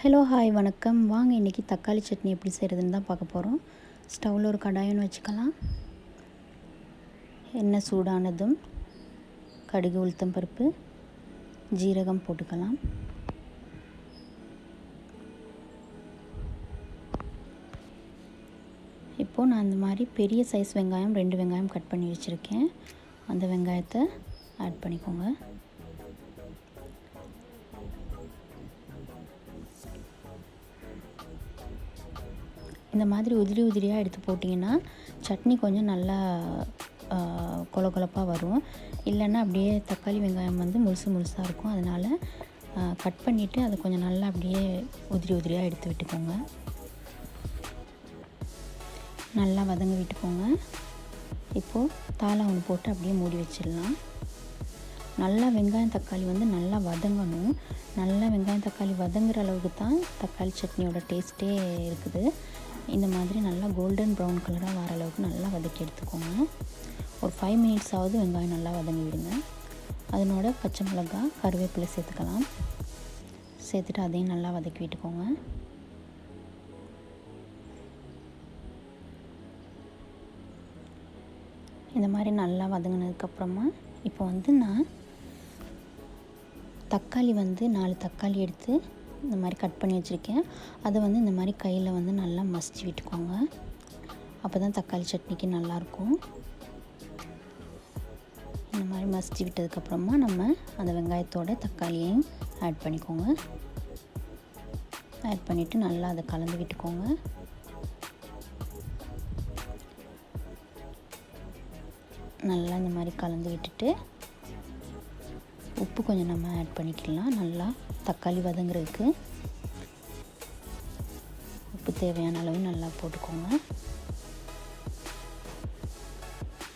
Hello hi வணக்கம். வாங்க இன்றைக்கி தக்காளி சட்னி எப்படி செய்கிறதுன்னு தான் பார்க்க போகிறோம். ஸ்டவ்வில் ஒரு கடாயின்னு வச்சுக்கலாம். எண்ணெய் சூடானதும் கடுகு, உளுத்தம் பருப்பு, ஜீரகம் போட்டுக்கலாம். இப்போது நான் இந்த மாதிரி பெரிய சைஸ் வெங்காயம் 2 வெங்காயம் கட் பண்ணி வச்சுருக்கேன். அந்த வெங்காயத்தை ஆட் பண்ணிக்கோங்க. இந்த மாதிரி உதிரி உதிரியாக எடுத்து போட்டிங்கன்னா சட்னி கொஞ்சம் நல்லா கொல கொலப்பாக வரும். இல்லைன்னா அப்படியே தக்காளி வெங்காயம் முழுசாக இருக்கும். அதனால் கட் பண்ணிவிட்டு அதை கொஞ்சம் நல்லா அப்படியே உதிரி உதிரியாக எடுத்து விட்டுக்கோங்க. நல்லா வதங்க விட்டுக்கோங்க. இப்போது தாளை ஒன்று போட்டு அப்படியே மூடி வச்சிடலாம். நல்லா வெங்காயம் தக்காளி நல்லா வதங்கணும். நல்லா வெங்காயம் தக்காளி வதங்குற அளவுக்கு தான் தக்காளி சட்னியோட டேஸ்ட்டே இருக்குது. இந்த மாதிரி நல்லா கோல்டன் ப்ரௌன் கலராக வர அளவுக்கு நல்லா வதக்கி எடுத்துக்கோங்க. ஒரு 5 மினிட்ஸாவது வெங்காயம் நல்லா வதங்கி விடுங்க. அதனோட பச்சை மிளகாய், கருவேப்பிலை சேர்த்துக்கலாம். சேர்த்துட்டு அதையும் நல்லா வதக்கி விட்டுக்கோங்க. இந்த மாதிரி நல்லா வதங்கினதுக்கப்புறமா இப்போ நான் தக்காளி 4 தக்காளி எடுத்து இந்த மாதிரி கட் பண்ணி வச்சுருக்கேன். அதை இந்த மாதிரி கையில் நல்லா மசிச்சு விட்டுக்கோங்க. அப்போ தான் தக்காளி சட்னிக்கு நல்லாயிருக்கும். இந்த மாதிரி மசிச்சு விட்டதுக்கப்புறமா நம்ம அந்த வெங்காயத்தோட தக்காளியையும் ஆட் பண்ணிக்கோங்க. ஆட் பண்ணிவிட்டு நல்லா அதை கலந்து விட்டுக்கோங்க. நல்லா இந்த மாதிரி கலந்து விட்டுட்டு உப்பு கொஞ்சம் நம்ம ஆட் பண்ணிக்கலாம். நல்லா தக்காளி வதங்குறதுக்கு உப்பு தேவையான அளவு நல்லா போட்டுக்கோங்க.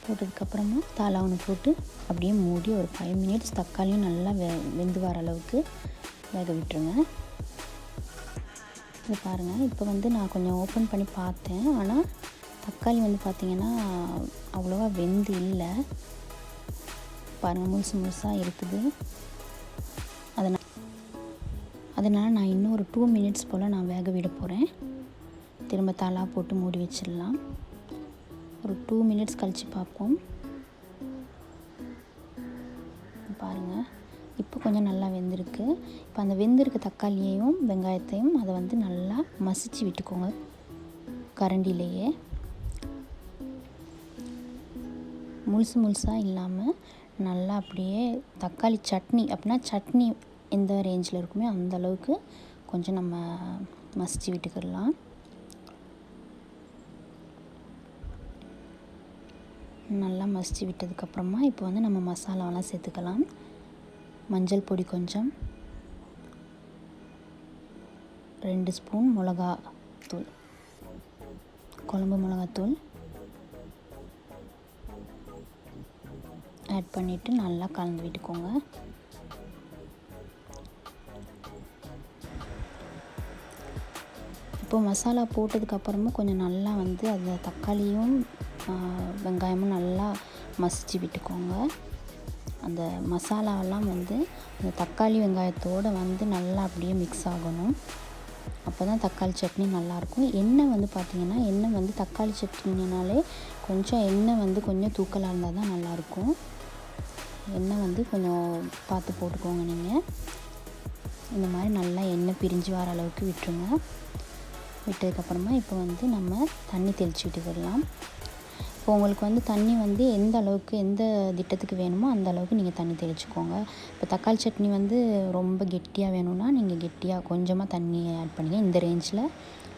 போட்டதுக்கப்புறமா தாளை ஒன்று போட்டு அப்படியே மூடி ஒரு 5 மினிட்ஸ் தக்காளியும் நல்லா வெந்து வர அளவுக்கு வேக விட்டுருங்க. இது பாருங்கள், இப்போ நான் கொஞ்சம் ஓப்பன் பண்ணி பார்த்தேன். ஆனால் தக்காளி பார்த்திங்கன்னா அவ்வளோவா வெந்து இல்லை. பாருங்கள், முழுசாக இருக்குது. அதனால் நான் இன்னும் ஒரு 2 மினிட்ஸ் போல் நான் வேக விட போகிறேன். திரும்ப தாளா போட்டு மூடி வச்சிடலாம். ஒரு 2 மினிட்ஸ் கழித்து பார்ப்போம். பாருங்கள், இப்போ கொஞ்சம் நல்லா வெந்திருக்கு. இப்போ அந்த வெந்திருக்க தக்காளியையும் வெங்காயத்தையும் அதை நல்லா மசிச்சு விட்டுக்கோங்க கரண்டிலேயே. முழுசாக இல்லாமல் நல்லா அப்படியே தக்காளி சட்னி அப்படின்னா சட்னி எந்த ரேஞ்சில் இருக்குமே அந்த அளவுக்கு கொஞ்சம் நம்ம மசிச்சு விட்டுக்கிடலாம். நல்லா மசிச்சு விட்டதுக்கப்புறமா இப்போ நம்ம மசாலாவெல்லாம் சேர்த்துக்கலாம். மஞ்சள் பொடி கொஞ்சம், 2 ஸ்பூன் மிளகாத்தூள், குழம்பு மிளகாத்தூள் ஆட் பண்ணிவிட்டு நல்லா கலந்து விட்டுக்கோங்க. இப்போது மசாலா போட்டதுக்கப்புறமும் கொஞ்சம் நல்லா அந்த தக்காளியும் வெங்காயமும் நல்லா மசிச்சு விட்டுக்கோங்க. அந்த மசாலாவெல்லாம் அந்த தக்காளி வெங்காயத்தோடு நல்லா அப்படியே மிக்ஸ் ஆகணும். அப்போ தான் தக்காளி சட்னி நல்லாயிருக்கும். எண்ணெய் பார்த்திங்கன்னா எண்ணெய் தக்காளி சட்னினாலே கொஞ்சம் எண்ணெய் கொஞ்சம் தூக்கலாக இருந்தால் தான் நல்லாயிருக்கும். எண்ணெய் கொஞ்சம் பார்த்து போட்டுக்கோங்க. நீங்கள் இந்த மாதிரி நல்லா எண்ணெய் பிரிஞ்சு வர அளவுக்கு விட்டுருங்க. விட்டதுக்கப்புறமா இப்போ நம்ம தண்ணி தெளித்து விட்டுக்கிடலாம். இப்போ உங்களுக்கு தண்ணி எந்த அளவுக்கு எந்த திட்டத்துக்கு வேணுமோ அந்த அளவுக்கு நீங்கள் தண்ணி தெளிச்சுக்கோங்க. இப்போ தக்காளி சட்னி ரொம்ப கெட்டியாக வேணும்னா நீங்கள் கெட்டியாக கொஞ்சமாக தண்ணி ஆட் பண்ணிக்க. இந்த ரேஞ்சில்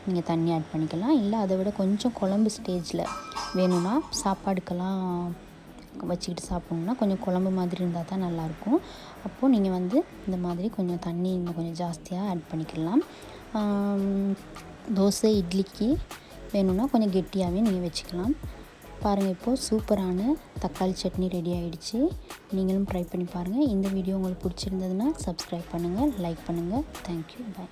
நீங்கள் தண்ணி ஆட் பண்ணிக்கலாம். இல்லை அதை விட கொஞ்சம் குழம்பு ஸ்டேஜில் வேணும்னா சாப்பாடுக்கெல்லாம் வச்சுக்கிட்டு சாப்பிட்ணுன்னா கொஞ்சம் குழம்பு மாதிரி இருந்தால் தான் நல்லாயிருக்கும். அப்போது நீங்கள் இந்த மாதிரி கொஞ்சம் தண்ணி இன்னும் கொஞ்சம் ஜாஸ்தியாக ஆட் பண்ணிக்கலாம். தோசை இட்லிக்கு வேணும்னா கொஞ்சம் கெட்டியாகவே நீங்கள் வச்சுக்கலாம். பாருங்கள், இப்போது சூப்பரான தக்காளி சட்னி ரெடி ஆகிடுச்சு. நீங்களும் ட்ரை பண்ணி பாருங்கள். இந்த வீடியோ உங்களுக்கு பிடிச்சிருந்ததுன்னா சப்ஸ்கிரைப் பண்ணுங்கள், லைக் பண்ணுங்கள். தேங்க்யூ, பாய்.